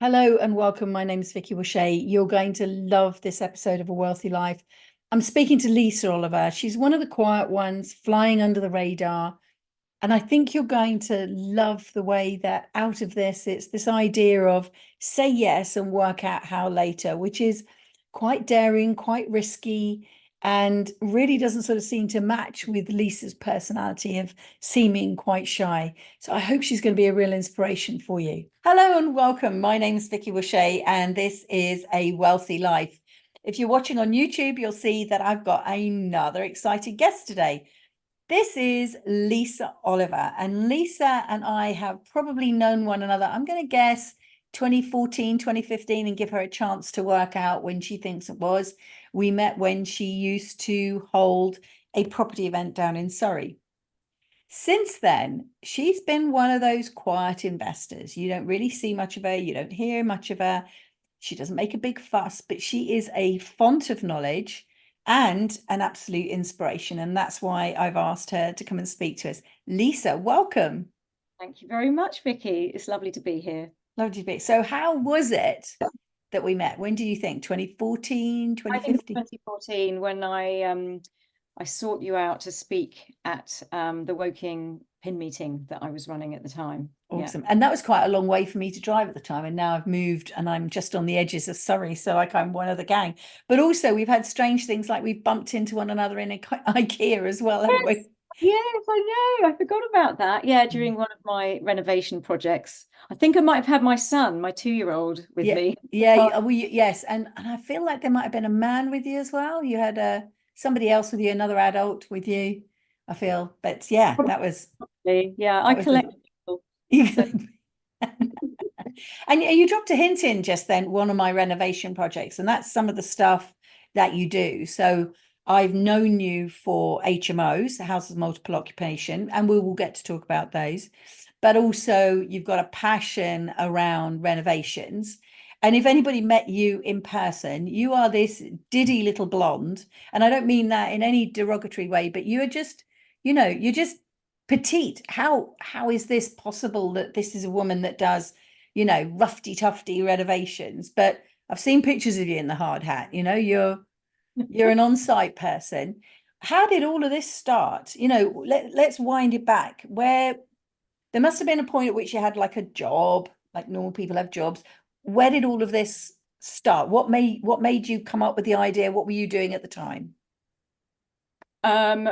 Hello and welcome. My name is Vicky Washay. You're going to love this episode of A Wealthy Life. I'm speaking to Lisa Oliver. She's one of the quiet ones, flying under the radar. And I think you're going to love the way that out of this, it's this idea of say yes and work out how later, which is quite daring, quite risky, and really doesn't sort of seem to match with Lisa's personality of seeming quite shy. So I hope she's going to be a real inspiration for you. Hello and welcome. My name is Vicky Washay, and this is A Wealthy Life. If you're watching on YouTube, you'll see that I've got another exciting guest today. This is Lisa Oliver, and Lisa and I have probably known one another, I'm going to guess 2014, 2015, and give her a chance to work out when she thinks it was. We met when she used to hold a property event down in Surrey. Since then, she's been one of those quiet investors. You don't really see much of her, you don't hear much of her. She doesn't make a big fuss, but she is a font of knowledge and an absolute inspiration. And that's why I've asked her to come and speak to us. Lisa, welcome. Thank you very much, Vicky. It's lovely to be here. Lovely to be. So how was it that we met? When do you think? 2014, I think it 2015? was 2014 when I sought you out to speak at the Woking pin meeting that I was running at the time. Awesome. And that was quite a long way for me to drive at the time. And now I've moved and I'm just on the edges of Surrey. So like I'm one of the gang. But also we've had strange things like we've bumped into one another in IKEA as well, haven't Yes, we? yes, I know. I forgot about that. Yeah, during one of my renovation projects. I think I might have had my son, my 2-year-old, with Yeah, me. yeah, yes, and I feel like there might have been a man with you as well. You had somebody else with you, another adult with you. I feel, but yeah, Probably. Yeah, I that was collect the people. So and you dropped a hint in just then, one of my renovation projects, and that's some of the stuff that you do. So I've known you for HMOs, houses of multiple occupation, and we will get to talk about those. But also, you've got a passion around renovations. And if anybody met you in person, you are this diddy little blonde. And I don't mean that in any derogatory way, but you are just, you're just petite. How is this possible that this is a woman that does roughy tufty renovations? But I've seen pictures of you in the hard hat. You're an on-site person. How did all of this start? Let's wind it back. Where there must have been a point at which you had like a job, like normal people have jobs. Where did all of this start? What made you come up with the idea? What were you doing at the time? um,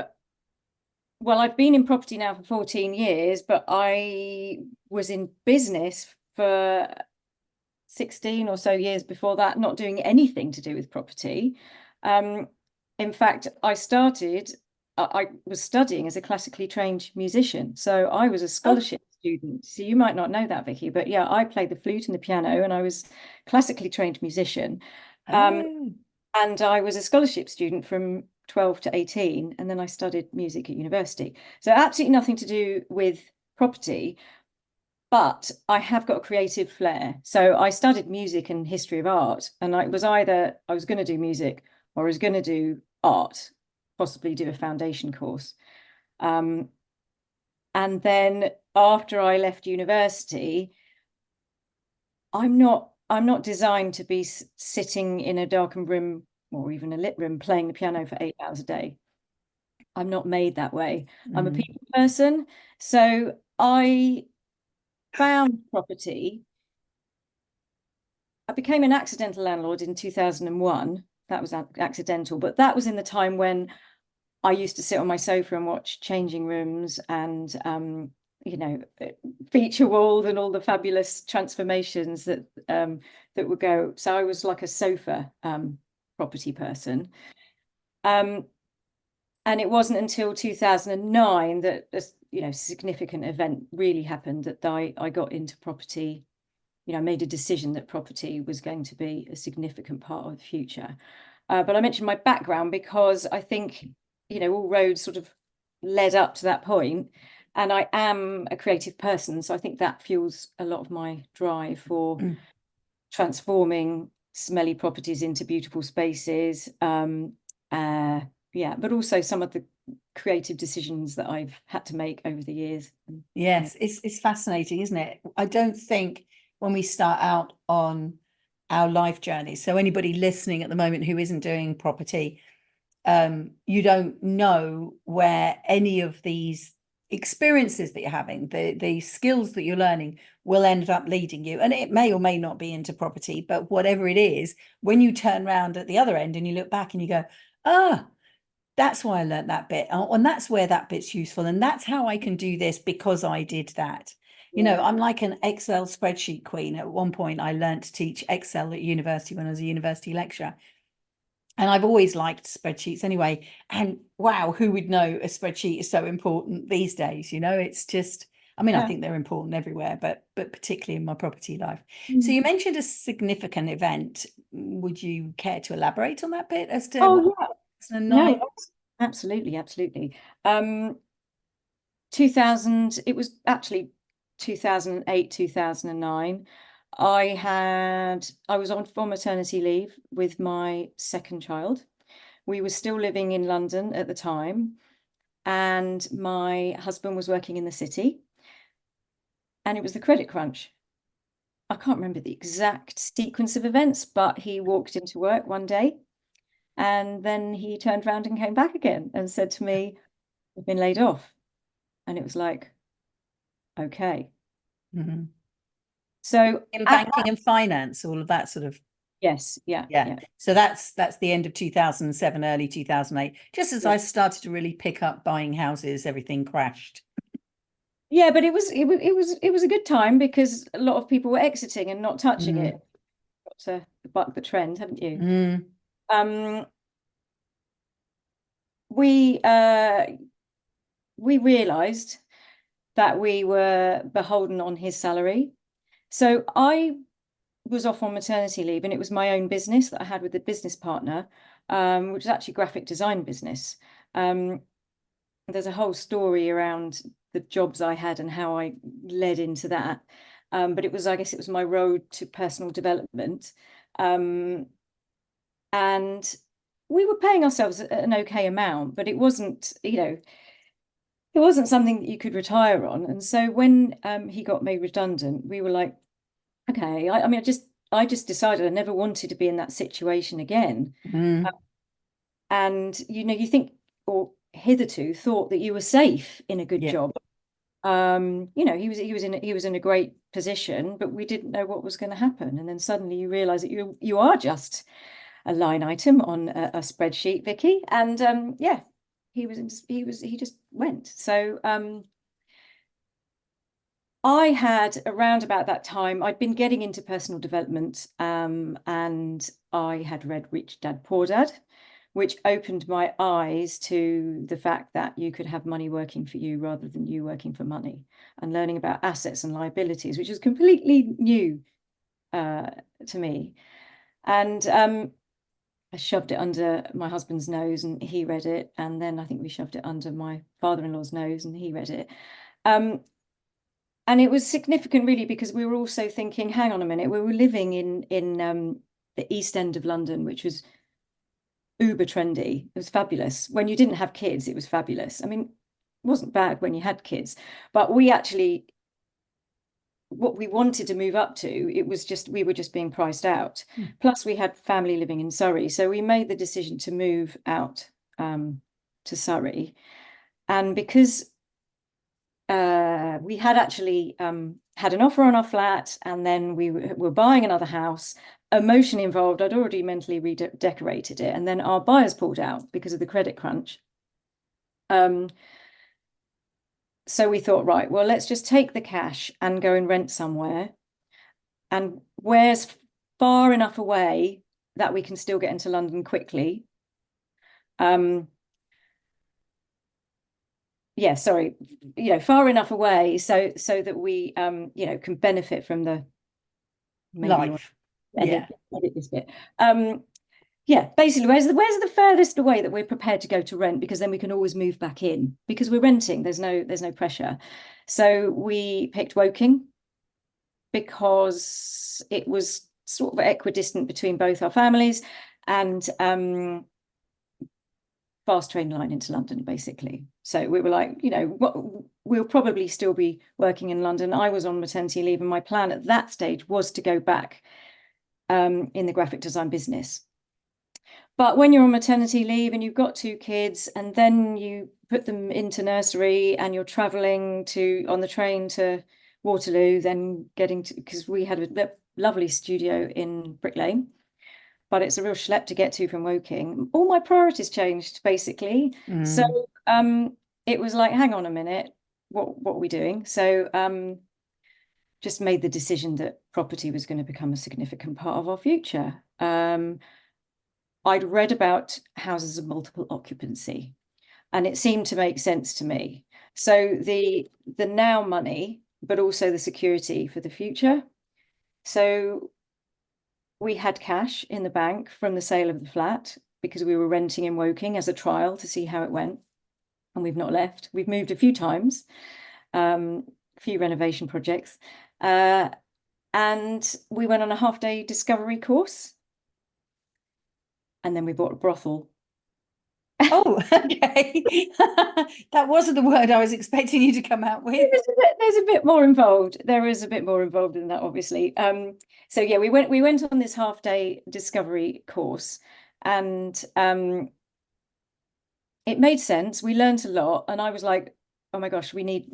well, I've been in property now for 14 years, but I was in business for 16 or so years before that, not doing anything to do with property. In fact, I was studying as a classically trained musician. So I was a Oh, scholarship student. So you might not know that, Vicky, but yeah, I played the flute and the piano and I was classically trained musician. Um, oh, and I was a scholarship student from 12 to 18, and then I studied music at university. So absolutely nothing to do with property, but I have got a creative flair. So I studied music and history of art, and I was either I was going to do music or I was going to do art, possibly do a foundation course. Um, and then after I left university, I'm not designed to be sitting in a darkened room or even a lit room playing the piano for 8 hours a day. I'm not made that way. I'm a mm, people person. So I found property. I became an accidental landlord in 2001. That was accidental, but that was in the time when I used to sit on my sofa and watch changing rooms and you know, feature walls and all the fabulous transformations that would go. So I was like a sofa property person. Um, and it wasn't until 2009 that a significant event really happened that I got into property. I made a decision that property was going to be a significant part of the future. But I mentioned my background because I think, all roads sort of led up to that point. And I am a creative person. So I think that fuels a lot of my drive for mm. transforming smelly properties into beautiful spaces. Yeah, but also some of the creative decisions that I've had to make over the years. Yes, it's fascinating, isn't it? I don't think when we start out on our life journey. So anybody listening at the moment who isn't doing property, you don't know where any of these experiences that you're having, the skills that you're learning will end up leading you. And it may or may not be into property, but whatever it is, when you turn around at the other end and you look back and you go, ah, that's why I learned that bit. And that's where that bit's useful. And that's how I can do this because I did that. You know, I'm like an Excel spreadsheet queen. At one point, I learned to teach Excel at university when I was a university lecturer. And I've always liked spreadsheets anyway. And wow, who would know a spreadsheet is so important these days? You know, it's just, I mean, I think they're important everywhere, but particularly in my property life. So you mentioned a significant event. Would you care to elaborate on that bit as to Oh, yeah. 2009? No, absolutely. 2000, it was actually 2008, 2009. I was on maternity leave with my second child. We were still living in London at the time, and my husband was working in the city, and it was the credit crunch. I can't remember the exact sequence of events, but he walked into work one day and then he turned around and came back again and said to me, "I've been laid off." And it was like, okay. Mm-hmm. So In banking and finance, all of that sort of. yes, yeah. So that's the end of 2007, early 2008. Just as I started to really pick up buying houses, everything crashed. Yeah, but it was a good time because a lot of people were exiting and not touching it. Got to buck the trend, haven't you? We realized that we were beholden on his salary. So I was off on maternity leave, and it was my own business that I had with a business partner, which is actually graphic design business. There's a whole story around the jobs I had and how I led into that. But I guess it was my road to personal development. And we were paying ourselves an okay amount, but it wasn't, it wasn't something that you could retire on. And so when he got made redundant, we were like, okay, I mean, I just decided I never wanted to be in that situation again. And you think, or hitherto thought that you were safe in a good job. He was in a great position, but we didn't know what was going to happen. And then suddenly you realize that you are just a line item on a spreadsheet, Vicky. And he just went. So I had around about that time, I'd been getting into personal development, and I had read Rich Dad Poor Dad, which opened my eyes to the fact that you could have money working for you rather than you working for money, and learning about assets and liabilities, which is completely new to me. And I shoved it under my husband's nose and he read it. And then I think we shoved it under my father-in-law's nose and he read it. And it was significant, really, because we were also thinking, hang on a minute, we were living in the East End of London, which was uber trendy. It was fabulous. When you didn't have kids, it was fabulous. I mean, it wasn't bad when you had kids, but what we wanted to move up to, we were just being priced out. Plus we had family living in Surrey. So we made the decision to move out to Surrey. And because we had actually had an offer on our flat, and then we were buying another house, emotion involved. I'd already mentally redecorated it, and then our buyers pulled out because of the credit crunch. So we thought, right, well, let's just take the cash and go and rent somewhere. And where's far enough away that we can still get into London quickly. Far enough away so that we can benefit from the life. Edit this bit. Basically, where's the furthest away that we're prepared to go to rent, because then we can always move back in, because we're renting, there's no pressure. So we picked Woking because it was sort of equidistant between both our families, and fast train line into London, basically. So we were like, we'll probably still be working in London. I was on maternity leave, and my plan at that stage was to go back in the graphic design business. But when you're on maternity leave and you've got 2 kids, and then you put them into nursery, and you're traveling on the train to Waterloo, then because we had a lovely studio in Brick Lane, but it's a real schlep to get to from Woking. All my priorities changed, basically. So it was like, hang on a minute, what are we doing? So just made the decision that property was going to become a significant part of our future. I'd read about houses of multiple occupancy, and it seemed to make sense to me. So the now money, but also the security for the future. So we had cash in the bank from the sale of the flat, because we were renting in Woking as a trial to see how it went. And we've not left. We've moved a few times, a few renovation projects. And we went on a half-day discovery course. And then we bought a brothel. Oh, okay. That wasn't the word I was expecting you to come out with. There's a bit more involved. There is a bit more involved in that, obviously. So yeah, we went on this half-day discovery course, and it made sense. We learned a lot, and I was like, oh my gosh, we need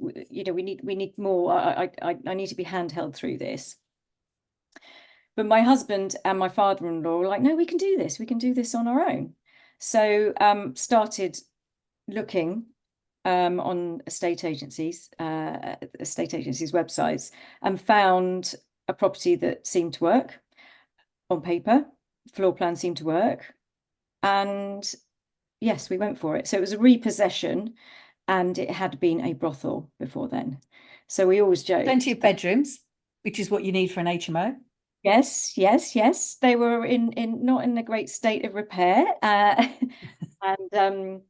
more. I need to be handheld through this. But my husband and my father-in-law were like, no, we can do this. We can do this on our own. So started looking on estate agencies' websites, and found a property that seemed to work on paper. Floor plan seemed to work, and yes, we went for it. So it was a repossession, and it had been a brothel before then. So we always joke. Plenty of bedrooms, which is what you need for an HMO. Yes, yes, yes. They were not in a great state of repair, and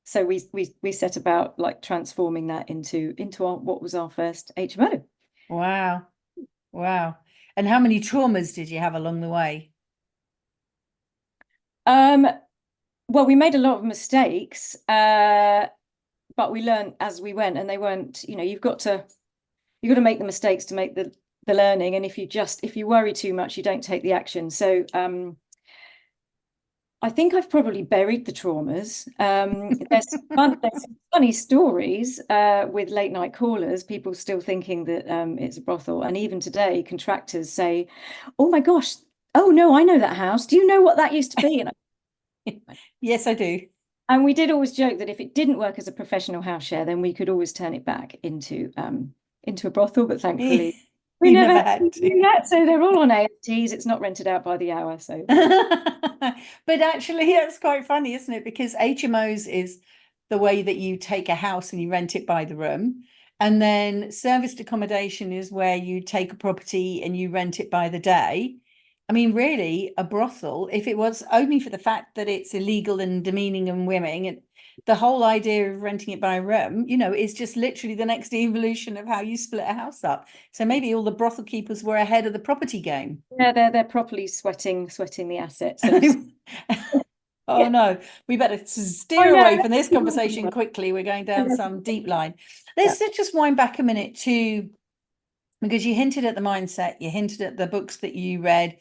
so we set about like transforming that into what was our first HMO. Wow, wow! And how many traumas did you have along the way? Well, we made a lot of mistakes, but we learned as we went, and they weren't. You've got to make the mistakes to make the learning, and if you worry too much, you don't take the action. So I think I've probably buried the traumas. There's some funny stories with late night callers, people still thinking that it's a brothel, and even today contractors say, oh my gosh, oh no, I know that house, do you know what that used to be? And yes, I do. And we did always joke that if it didn't work as a professional house share, then we could always turn it back into a brothel. But thankfully, we never had to do that. So they're all on AFTs. It's not rented out by the hour. So, but actually, that's quite funny, isn't it? Because HMOs is the way that you take a house and you rent it by the room, and then serviced accommodation is where you take a property and you rent it by the day. I mean, really, a brothel, if it was only for the fact that it's illegal and demeaning and women, and the whole idea of renting it by room, is just literally the next evolution of how you split a house up. So maybe all the brothel keepers were ahead of the property game. Yeah, they're properly sweating the assets. Oh no, we better steer away from this conversation quickly. We're going down some deep line. Let's just wind back a minute too, because you hinted at the mindset, you hinted at the books that you read.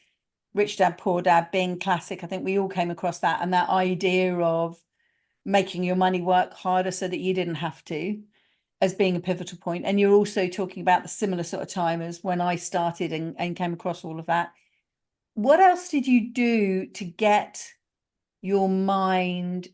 Rich Dad, Poor Dad being classic. I think we all came across that, and that idea of making your money work harder so that you didn't have to, as being a pivotal point. And you're also talking about the similar sort of time as when I started and came across all of that. What else did you do to get your mind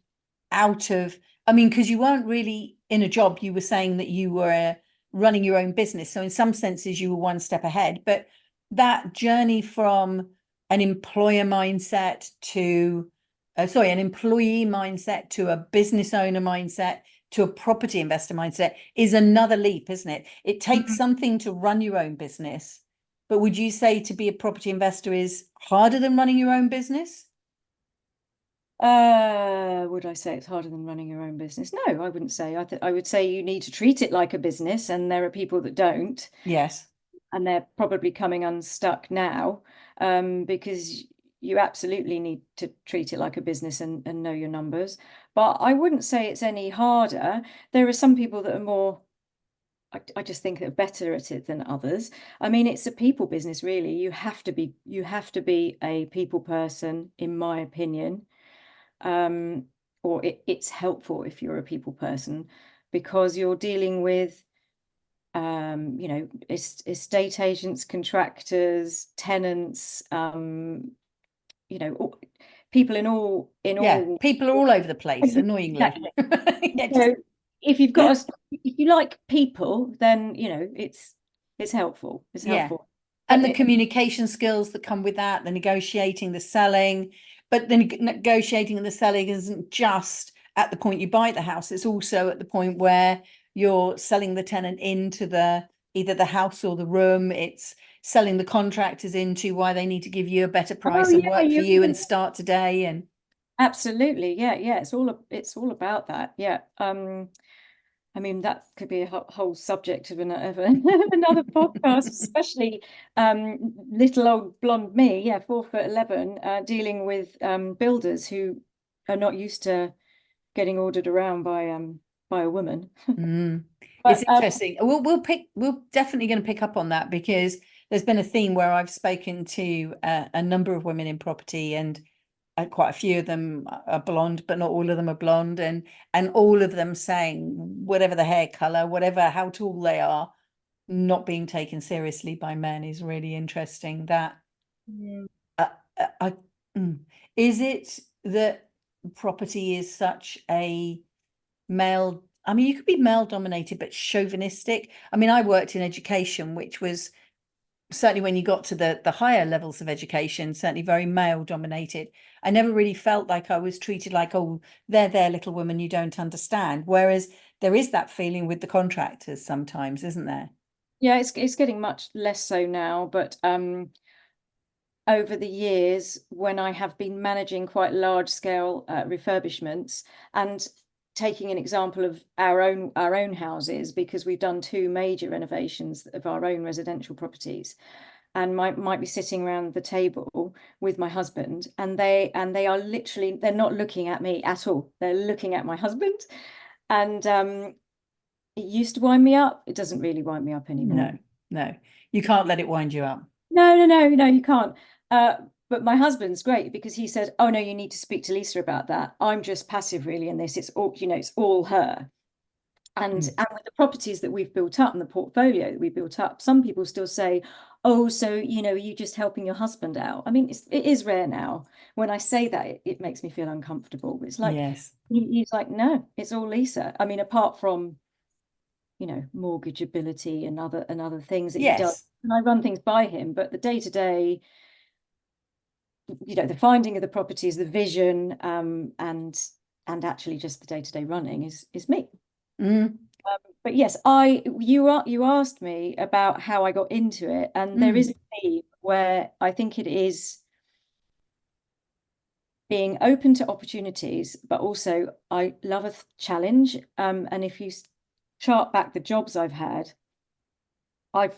out of, because you weren't really in a job, you were saying that you were running your own business. So in some senses, you were one step ahead, but that journey from an employer mindset to, an employee mindset to a business owner mindset to a property investor mindset is another leap, isn't it? It takes something to run your own business. But would you say to be a property investor is harder than running your own business? Would I say it's harder than running your own business? No, I wouldn't say. I would say you need to treat it like a business, and there are people that don't. Yes. And they're probably coming unstuck now, because you absolutely need to treat it like a business and know your numbers. But I wouldn't say it's any harder. There are some people that are more, I just think they're better at it than others. I mean, it's a people business, really. You have to be a people person, in my opinion. Or it's helpful if you're a people person, because you're dealing with you know, estate agents, contractors, tenants, you know, people in all Yeah, people are all over the place, annoyingly. Exactly. Yeah, So if you've got if you like people, then you know it's helpful. It's yeah. helpful. And But the communication skills that come with that, the negotiating, the selling. But the negotiating and the selling isn't just at the point you buy the house, it's also at the point where you're selling the tenant into the either the house or the room. It's selling the contractors into why they need to give you a better oh price and yeah, work for you and start today. And absolutely, yeah. It's all about that. Yeah. I mean, that could be a whole subject of another podcast, especially little old blonde me, yeah, 4'11", dealing with builders who are not used to getting ordered around by a woman. It's But interesting. We're definitely going to pick up on that, because there's been a theme where I've spoken to a number of women in property, and quite a few of them are blonde, but not all of them are blonde, and all of them saying whatever the hair color, whatever how tall they are, not being taken seriously by men is really interesting. That uh, I, is it that property is such a male, I mean, you could be male dominated but chauvinistic. I mean, I worked in education, which was certainly when you got to the higher levels of education, certainly very male dominated. I never really felt like I was treated like, oh, they're there, little woman, you don't understand. Whereas there is that feeling with the contractors sometimes, isn't there? yeah, it's getting much less so now. But over the years, when I have been managing quite large scale refurbishments, and taking an example of our own houses, because we've done 2 major renovations of our own residential properties, and might be sitting around the table with my husband, and they are literally, they're not looking at me at all, they're looking at my husband. And it used to wind me up. It doesn't really wind me up anymore. No, you can't let it wind you up. No, you can't. But my husband's great, because he said, oh no, you need to speak to Lisa about that. I'm just passive really in this. It's all, you know, it's all her. And with the properties that we've built up and the portfolio that we built up, some people still say, oh, so, you know, are you just helping your husband out? I mean, it is rare now. When I say that, it makes me feel uncomfortable. It's like, Yes. he's like, no, it's all Lisa. I mean, apart from, you know, mortgageability and other things that he does. Yes. And I run things by him, but the day-to-day, you know, the finding of the properties, the vision, and actually just the day-to-day running is me. But yes, you asked me about how I got into it, and there is a theme where I think it is being open to opportunities, but also I love a challenge. And if you chart back the jobs I've had, I've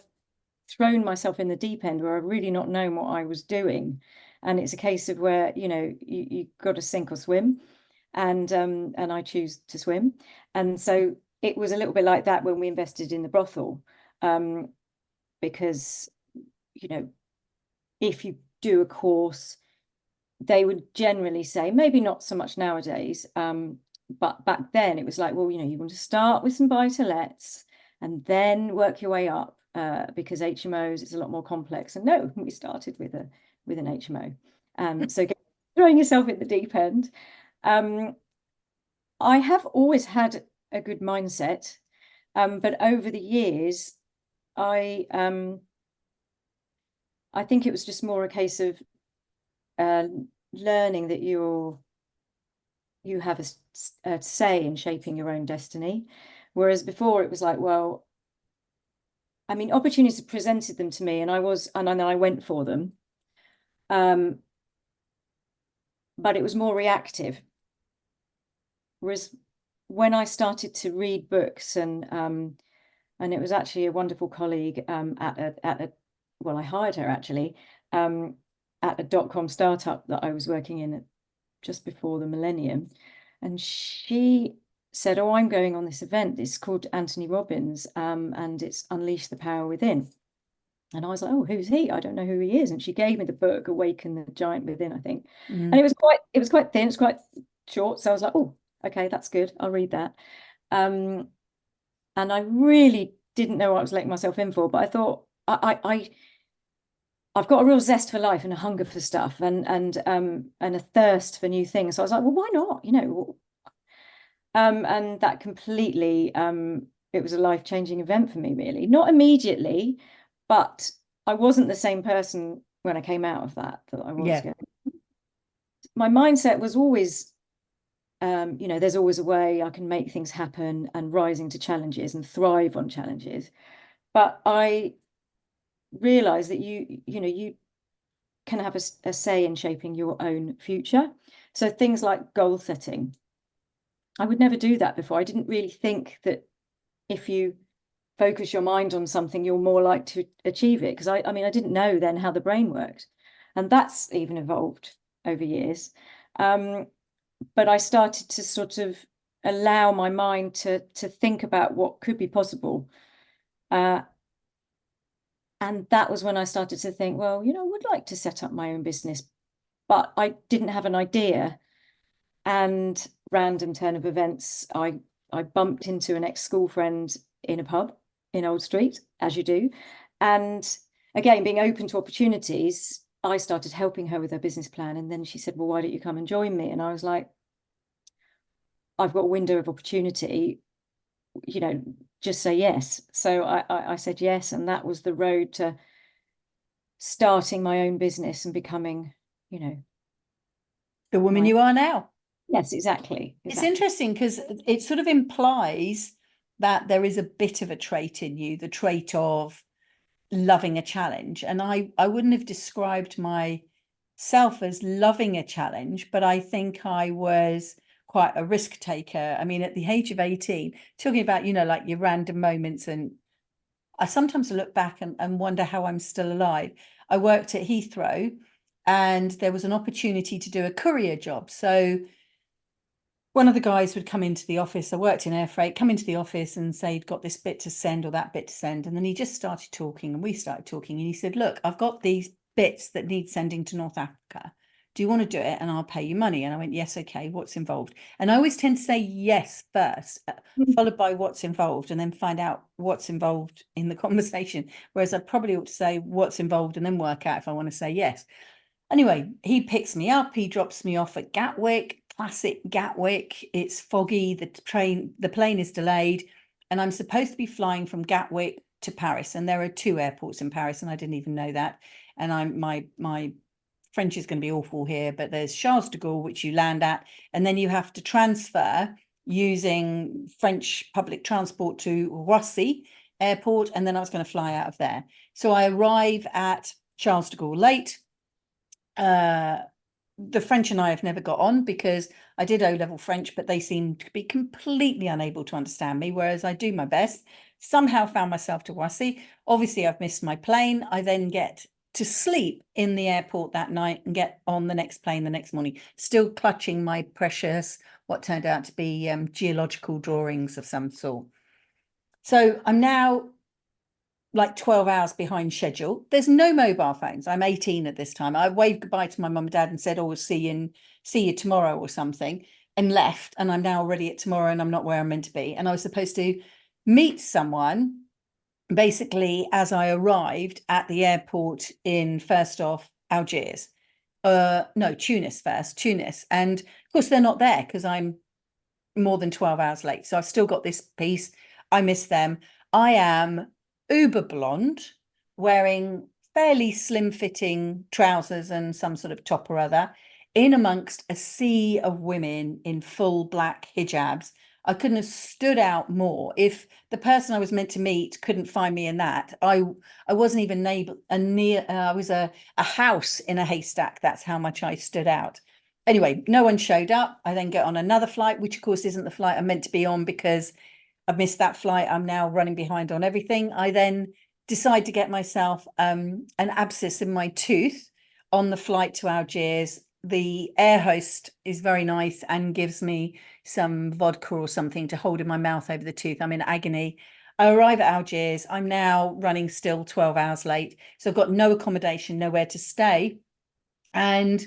thrown myself in the deep end where I've really not known what I was doing. And it's a case of where, you know, you got to sink or swim. And I choose to swim. And so it was a little bit like that when we invested in the brothel. Because, you know, if you do a course, they would generally say, maybe not so much nowadays, but back then it was like, well, you know, you want to start with some buy-to-lets and then work your way up, because HMOs is a lot more complex. And no, we started with an HMO. So throwing yourself in the deep end. I have always had a good mindset, but over the years, I think it was just more a case of learning that you have a say in shaping your own destiny. Whereas before it was like, well, I mean, opportunities presented them to me, and then I went for them. But it was more reactive. Whereas when I started to read books, and it was actually a wonderful colleague at a well, I hired her actually, and at a dot-com startup that I was working in just before the millennium. And she said, oh, I'm going on this event. It's called Anthony Robbins, and it's Unleash the Power Within. And I was like, oh, who's he? I don't know who he is. And she gave me the book, Awaken the Giant Within, I think. And it was quite thin, it's quite short. So I was like, oh, okay, that's good. I'll read that. And I really didn't know what I was letting myself in for, but I thought I've got a real zest for life and a hunger for stuff and a thirst for new things. So I was like, well, why not? You know, and that completely it was a life-changing event for me, really. Not immediately, but I wasn't the same person when I came out of that I was. Yeah. My mindset was always, you know, there's always a way I can make things happen, and rising to challenges and thrive on challenges. But I realized that you can have a say in shaping your own future. So things like goal setting, I would never do that before. I didn't really think that if you focus your mind on something, you're more likely to achieve it. Because I mean, I didn't know then how the brain worked. And that's even evolved over years. But I started to sort of allow my mind to think about what could be possible. And that was when I started to think, well, you know, I would like to set up my own business, but I didn't have an idea. And random turn of events, I bumped into an ex-school friend in a pub in Old Street, as you do. And again, being open to opportunities, I started helping her with her business plan. And then she said, well, why don't you come and join me? And I was like, I've got a window of opportunity, you know, just say yes. So I said yes. And that was the road to starting my own business and becoming, you know, The woman you are now. Yes, exactly. It's interesting because it sort of implies that there is a bit of a trait in you, the trait of loving a challenge. And I wouldn't have described myself as loving a challenge, but I think I was quite a risk taker. I mean, at the age of 18, talking about, you know, like your random moments, and I sometimes look back and wonder how I'm still alive. I worked at Heathrow and there was an opportunity to do a courier job. So one of the guys would come into the office. I worked in air freight, come into the office and say he'd got this bit to send or that bit to send. And then he just started talking and we started talking. And he said, look, I've got these bits that need sending to North Africa. Do you want to do it? And I'll pay you money. And I went, yes, okay, what's involved? And I always tend to say yes first, followed by what's involved, and then find out what's involved in the conversation. Whereas I probably ought to say what's involved and then work out if I want to say yes. Anyway, he picks me up, he drops me off at Gatwick, classic Gatwick. It's foggy, the plane is delayed, and I'm supposed to be flying from Gatwick to Paris. And there are two airports in Paris, and I didn't even know that. And my French is going to be awful here, but there's Charles de Gaulle, which you land at, and then you have to transfer using French public transport to Roissy airport, and then I was going to fly out of there. So I arrive at Charles de Gaulle late. The French and I have never got on because I did O-level French, but they seemed to be completely unable to understand me, whereas I do my best. Somehow found myself to Roissy. Obviously, I've missed my plane. I then get to sleep in the airport that night and get on the next plane the next morning, still clutching my precious, what turned out to be geological drawings of some sort. So I'm now like 12 hours behind schedule. There's no mobile phones. I'm 18 at this time. I waved goodbye to my mum and dad and said, oh, we'll see you tomorrow or something, and left. And I'm now already at tomorrow and I'm not where I'm meant to be. And I was supposed to meet someone basically as I arrived at the airport in, first off, Algiers. No, Tunis first, Tunis. And of course, they're not there because I'm more than 12 hours late. So I've still got this piece. I miss them. I am uber blonde, wearing fairly slim fitting trousers and some sort of top or other, in amongst a sea of women in full black hijabs. I couldn't have stood out more. If the person I was meant to meet couldn't find me in that, I wasn't even able, I was a house in a haystack. That's how much I stood out. Anyway, no one showed up. I then get on another flight, which of course isn't the flight I'm meant to be on because I've missed that flight. I'm now running behind on everything. I then decide to get myself an abscess in my tooth. on the flight to Algiers. The air host is very nice and gives me some vodka or something to hold in my mouth over the tooth. I'm in agony. I arrive at Algiers. I'm now running still 12 hours late. So I've got no accommodation, nowhere to stay. And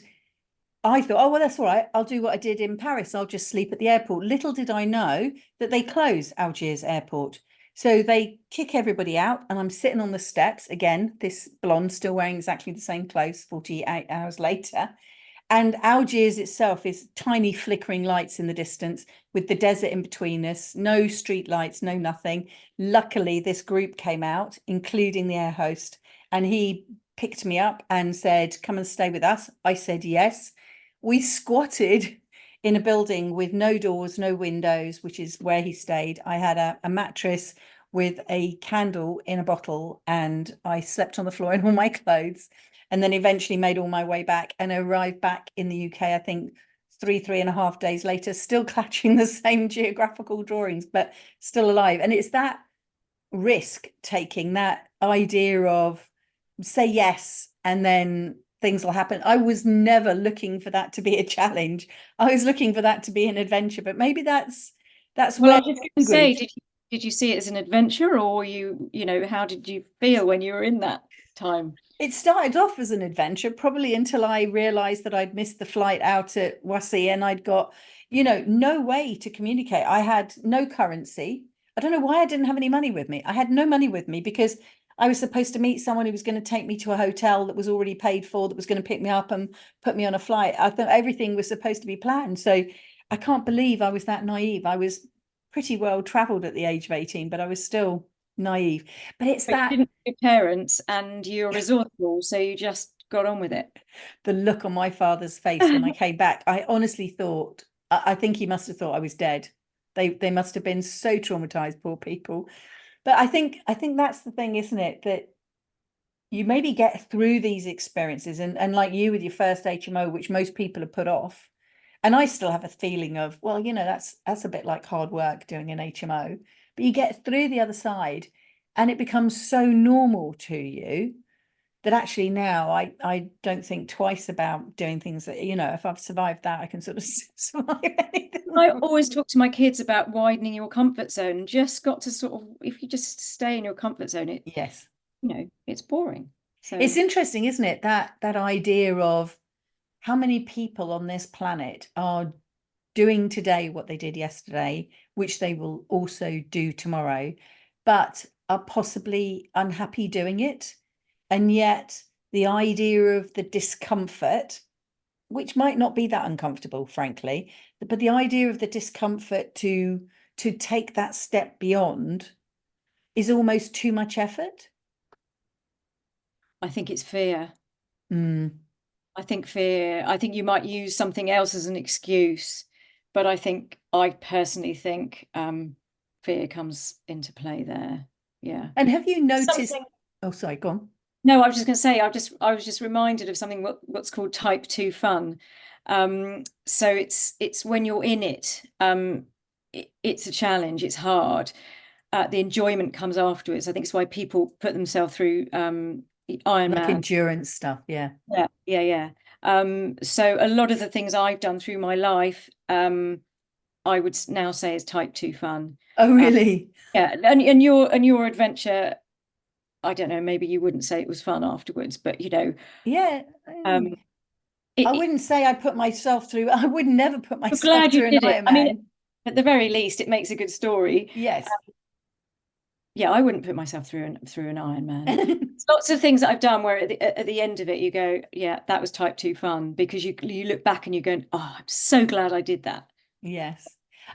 I thought, oh, well, that's all right. I'll do what I did in Paris. I'll just sleep at the airport. Little did I know that they close Algiers airport. So they kick everybody out, and I'm sitting on the steps again, this blonde still wearing exactly the same clothes 48 hours later. And Algiers itself is tiny flickering lights in the distance with the desert in between us, no street lights, no nothing. Luckily, this group came out, including the air host, and he picked me up and said, come and stay with us. I said yes. We squatted in a building with no doors, no windows, which is where he stayed. I had a mattress with a candle in a bottle, and I slept on the floor in all my clothes, and then eventually made all my way back and arrived back in the UK, I think 3.5 days later, still clutching the same geographical drawings, but still alive. And it's that risk taking, that idea of say yes and then things will happen. I was never looking for that to be a challenge. I was looking for that to be an adventure, but maybe that's Well, I where was just going to say, did you see it as an adventure, or how did you feel when you were in that time? it started off as an adventure, probably until I realized that I'd missed the flight out at Wassy and I'd got, no way to communicate. I had no currency. I don't know why I didn't have any money with me. I had no money with me because I was supposed to meet someone who was going to take me to a hotel that was already paid for, that was going to pick me up and put me on a flight. I thought everything was supposed to be planned. So I can't believe I was that naive. I was pretty well traveled at the age of 18, but I was still naive. But it's But you that didn't have your parents, and you're resourceful, so you just got on with it. the look on my father's face when I came back, I honestly thought, I think he must have thought I was dead. They must have been so traumatized, poor people. But I think that's the thing, isn't it? That you maybe get through these experiences, and like you with your first HMO, which most people are put off. And I still have a feeling of, well, that's a bit like hard work doing an HMO, but you get through the other side and it becomes so normal to you that actually now I don't think twice about doing things that, if I've survived that, I can sort of survive anything. I always talk to my kids about widening your comfort zone. Just got to sort of, if you just stay in your comfort zone, Yes. it's boring. So It's interesting, isn't it? That idea of how many people on this planet are doing today what they did yesterday, which they will also do tomorrow, but are possibly unhappy doing it. And yet the idea of the discomfort, which might not be that uncomfortable, frankly, but the idea of the discomfort to take that step beyond is almost too much effort. I think it's fear. Mm. I think you might use something else as an excuse, but I personally think fear comes into play there. Yeah. And have you noticed? Something. Oh, sorry, go on. No, I was just going to say, I was just reminded of something what's called type 2 fun. So it's when you're in it, it's a challenge, it's hard. The enjoyment comes afterwards. I think it's why people put themselves through Like Ironman. endurance stuff, yeah. Yeah. So a lot of the things I've done through my life, I would now say is type 2 fun. Oh, really? Yeah, and your adventure, I don't know, maybe you wouldn't say it was fun afterwards, but Yeah. um, I wouldn't say I put myself through, I would never put I'm myself glad you through an did it. I mean, Ironman. at the very least, it makes a good story. Yes. Yeah, I wouldn't put myself through an Ironman. There's lots of things that I've done where at the end of it, you go, yeah, that was type 2 fun, because you look back and you're going, oh, I'm so glad I did that. Yes.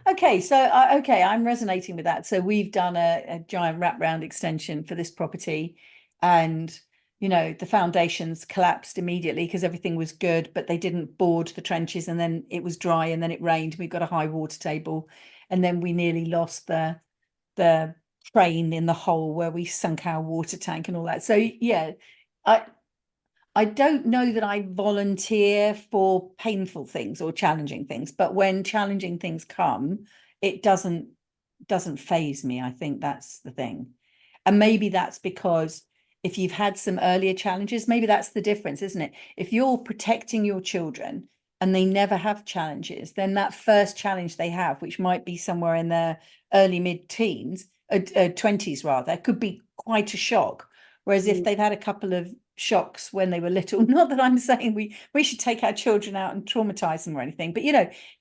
Okay, so I'm resonating with that. So we've done a giant wraparound extension for this property, and the foundations collapsed immediately because everything was good, but they didn't board the trenches, and then it was dry, and then it rained. We got a high water table, and then we nearly lost the crane in the hole where we sunk our water tank and all that. So yeah, I don't know that I volunteer for painful things or challenging things, but when challenging things come, it doesn't faze me. I think that's the thing. And maybe that's because if you've had some earlier challenges, maybe that's the difference, isn't it? If you're protecting your children and they never have challenges, then that first challenge they have, which might be somewhere in their early mid-teens, 20s rather, could be quite a shock. Whereas if they've had a couple of shocks when they were little, not that I'm saying we should take our children out and traumatize them or anything, but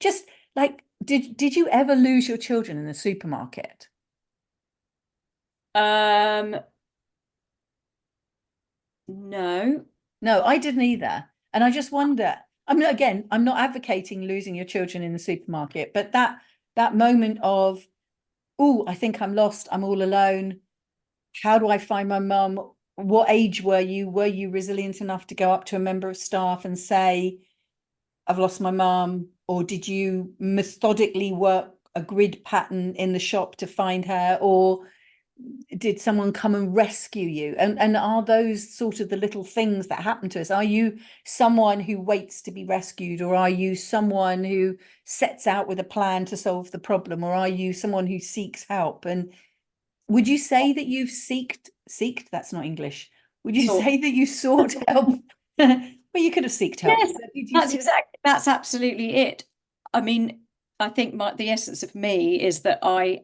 just like, did you ever lose your children in the supermarket? No. No, I didn't either. And I just wonder, I mean, again, I'm not advocating losing your children in the supermarket, but that moment of, oh, I think I'm lost, I'm all alone. How do I find my mum? What age were you? Were you resilient enough to go up to a member of staff and say, I've lost my mum? Or did you methodically work a grid pattern in the shop to find her? Or did someone come and rescue you? And are those sort of the little things that happen to us? Are you someone who waits to be rescued, or are you someone who sets out with a plan to solve the problem, or are you someone who seeks help? And would you say that you've seeked, that's not English, would you Sort. say that you sought help? Well, you could have seeked help. Yes, Did you that's absolutely it. I mean, I think the essence of me is that I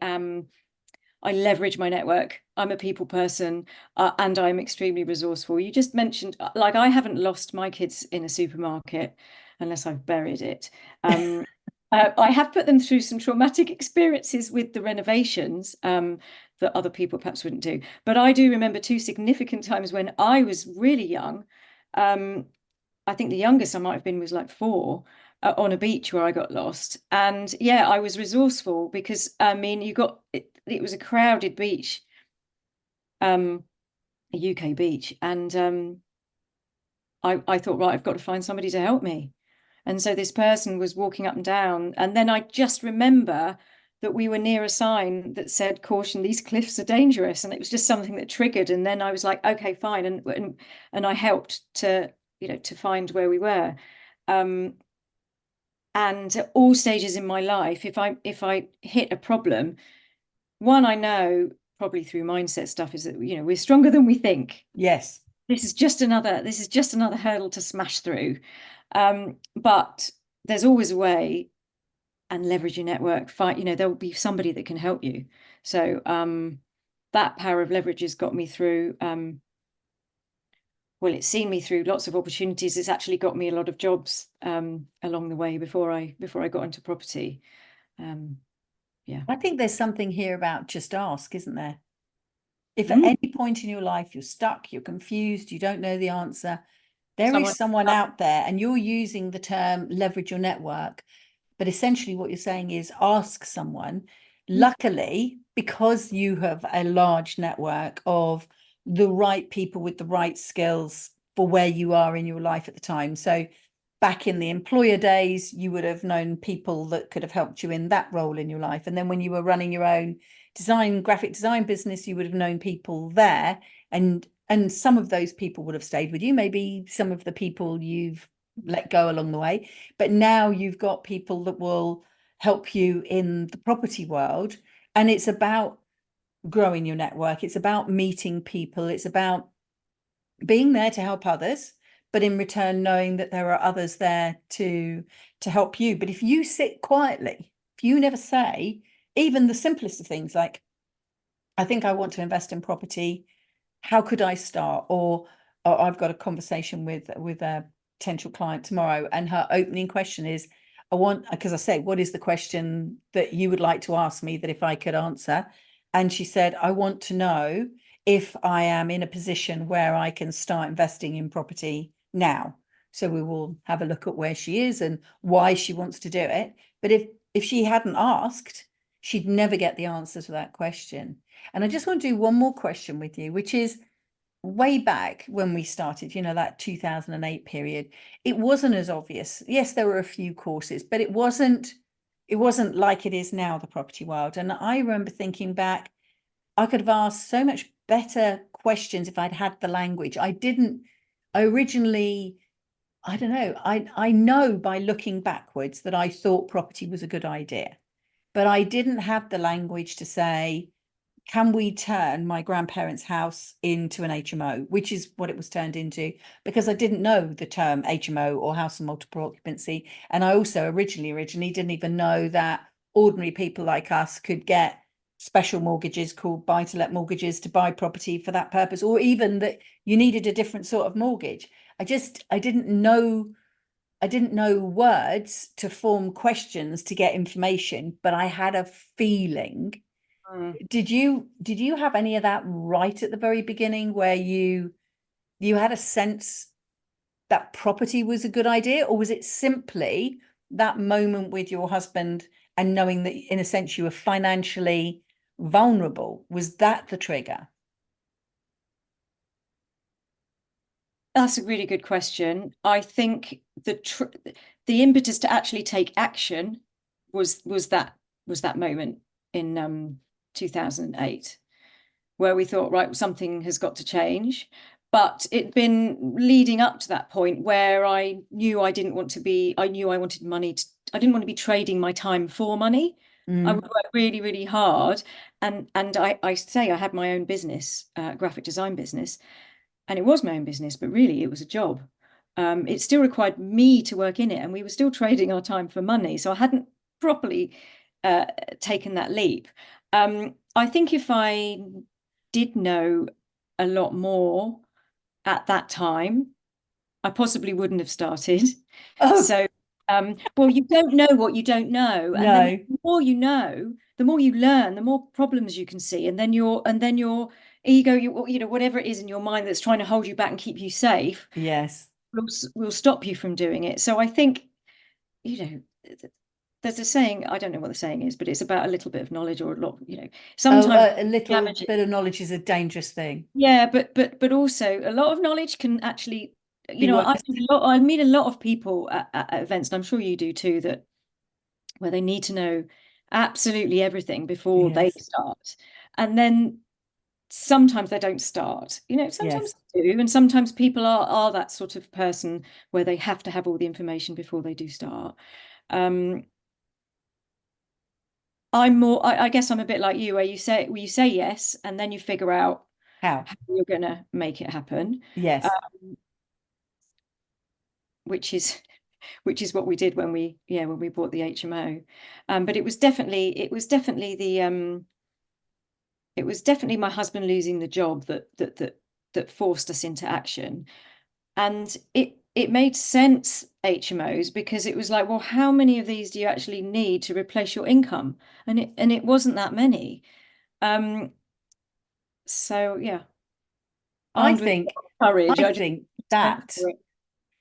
leverage my network. I'm a people person, and I'm extremely resourceful. You just mentioned, like, I haven't lost my kids in a supermarket unless I've buried it. I have put them through some traumatic experiences with the renovations that other people perhaps wouldn't do. But I do remember two significant times when I was really young. I think the youngest I might have been was like 4, on a beach where I got lost. And yeah, I was resourceful because I mean, it was a crowded beach, a UK beach, and I thought, right, I've got to find somebody to help me. And so this person was walking up and down, and then I just remember that we were near a sign that said, "Caution, these cliffs are dangerous," and it was just something that triggered. And then I was like, "Okay, fine," and I helped to find where we were. And at all stages in my life, if I hit a problem, one I know probably through mindset stuff is that we're stronger than we think. Yes. This is just another hurdle to smash through. But there's always a way, and leverage your network. There will be somebody that can help you. So that power of leverage has got me through. Well, it's seen me through lots of opportunities. It's actually got me a lot of jobs along the way before I got into property. Yeah. I think there's something here about just ask, isn't there? If at any point in your life you're stuck, you're confused, you don't know the answer, there is someone out there, and you're using the term leverage your network. But essentially what you're saying is ask someone. Luckily, because you have a large network of the right people with the right skills for where you are in your life at the time. So back in the employer days, you would have known people that could have helped you in that role in your life. And then when you were running your own graphic design business, you would have known people there. And some of those people would have stayed with you. Maybe some of the people you've let go along the way. But now you've got people that will help you in the property world. And it's about growing your network. It's about meeting people. It's about being there to help others, but in return, knowing that there are others there to help you. But if you sit quietly, if you never say even the simplest of things like, I think I want to invest in property, how could I start? Or I've got a conversation with a potential client tomorrow, and her opening question is, because I say, what is the question that you would like to ask me that if I could answer? And she said, I want to know if I am in a position where I can start investing in property now. So we will have a look at where she is and why she wants to do it. But if she hadn't asked, she'd never get the answer to that question. And I just want to do one more question with you, which is, way back when we started, that 2008 period, it wasn't as obvious. Yes, there were a few courses, but it wasn't like it is now, the property world. And I remember thinking back, I could have asked so much better questions if I'd had the language. I originally, I don't know, I know by looking backwards that I thought property was a good idea, but I didn't have the language to say, can we turn my grandparents' house into an HMO, which is what it was turned into, because I didn't know the term HMO or house of multiple occupancy. And I also originally didn't even know that ordinary people like us could get special mortgages called buy-to-let mortgages to buy property for that purpose, or even that you needed a different sort of mortgage. I didn't know words to form questions to get information, but I had a feeling. Did you have any of that right at the very beginning, where you had a sense that property was a good idea, or was it simply that moment with your husband and knowing that in a sense you were financially vulnerable? Was that the trigger? That's a really good question. I think the impetus to actually take action was that moment in 2008, where we thought, right, something has got to change. But it'd been leading up to that point where I knew I wanted money. I didn't want to be trading my time for money. I would work really, really hard. And I say I had my own business, graphic design business, and it was my own business, but really it was a job. It still required me to work in it, and we were still trading our time for money. So I hadn't properly taken that leap. I think if I did know a lot more at that time, I possibly wouldn't have started. Oh, So, well, you don't know what you don't know, and then no. the more you know, the more you learn, the more problems you can see, and then your ego, whatever it is in your mind that's trying to hold you back and keep you safe, Yes. will stop you from doing it. So I think, you know, there's a saying, I don't know what the saying is, but it's about a little bit of knowledge or a lot, Oh, sometimes a little damage it. bit of knowledge is a dangerous thing. Yeah, but also a lot of knowledge can actually, Be worse. I meet a lot of people at events, and I'm sure you do too, that where they need to know absolutely everything before they Yes. start. And then sometimes they don't start. Sometimes Yes. they do, and sometimes people are that sort of person where they have to have all the information before they do start. I guess I'm a bit like you, where you say yes, and then you figure out How? how you're gonna make it happen, Yes. which is what we did when we bought the HMO. But it was definitely my husband losing the job that forced us into action. And it made sense, HMOs, because it was like, well, how many of these do you actually need to replace your income? And it wasn't that many. So yeah, I armed with think courage, I I just think went that for it.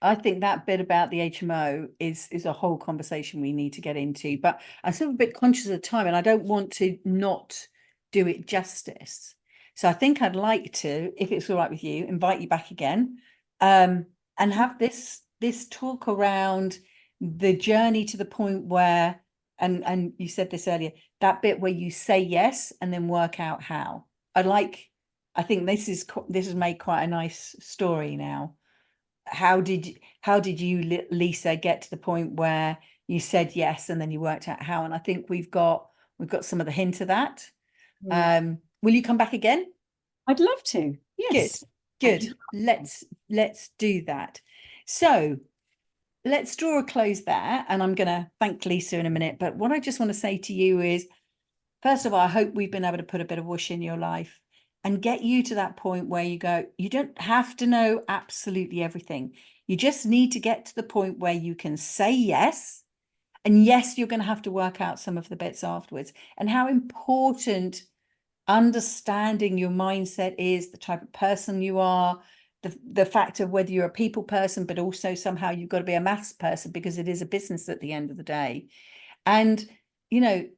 I think that bit about the HMO is a whole conversation we need to get into. But I'm still a bit conscious of the time, and I don't want to not do it justice. So I think I'd like to, if it's all right with you, invite you back again, and have this talk around the journey to the point where, and you said this earlier, that bit where you say yes and then work out how. I think this has made quite a nice story now. How did you, Lisa, get to the point where you said yes and then you worked out how? And I think we've got some of the hint of that. Mm. Will you come back again? I'd love to. Good, Yes. Thank good. you. Let's do that. So let's draw a close there, and I'm going to thank Lisa in a minute. But what I just want to say to you is, first of all, I hope we've been able to put a bit of whoosh in your life and get you to that point where you go, you don't have to know absolutely everything. You just need to get to the point where you can say yes. And yes, you're going to have to work out some of the bits afterwards, and how important understanding your mindset is, the type of person you are, the fact of whether you're a people person, but also somehow you've got to be a maths person because it is a business at the end of the day. And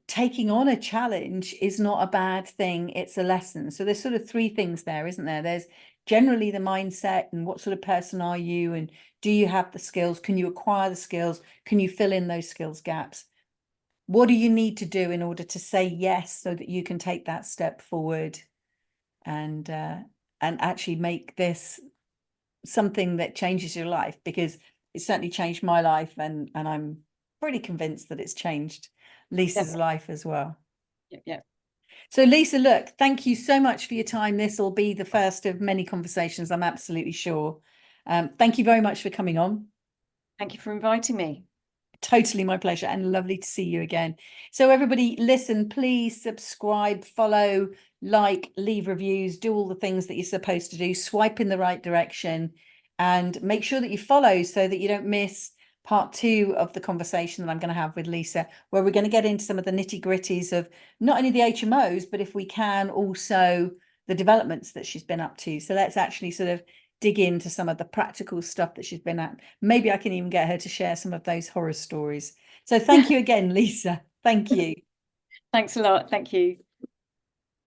taking on a challenge is not a bad thing, it's a lesson. So there's sort of three things there, isn't there? There's generally the mindset, and what sort of person are you, and do you have the skills? Can you acquire the skills? Can you fill in those skills gaps? What do you need to do in order to say yes so that you can take that step forward and actually make this something that changes your life? Because it certainly changed my life, and I'm pretty convinced that it's changed Lisa's Definitely. life as well. Yeah, yeah. So, Lisa, look, thank you so much for your time. This will be the first of many conversations, I'm absolutely sure. Thank you very much for coming on. Thank you for inviting me. Totally my pleasure, and lovely to see you again. So everybody, listen, please subscribe, follow, like, leave reviews, do all the things that you're supposed to do, swipe in the right direction, and make sure that you follow so that you don't miss part 2 of the conversation that I'm going to have with Lisa, where we're going to get into some of the nitty-gritties of not only the HMOs, but if we can, also the developments that she's been up to. So let's actually sort of dig into some of the practical stuff that she's been at. Maybe I can even get her to share some of those horror stories. So thank you again, Lisa. Thank you. Thanks a lot. Thank you.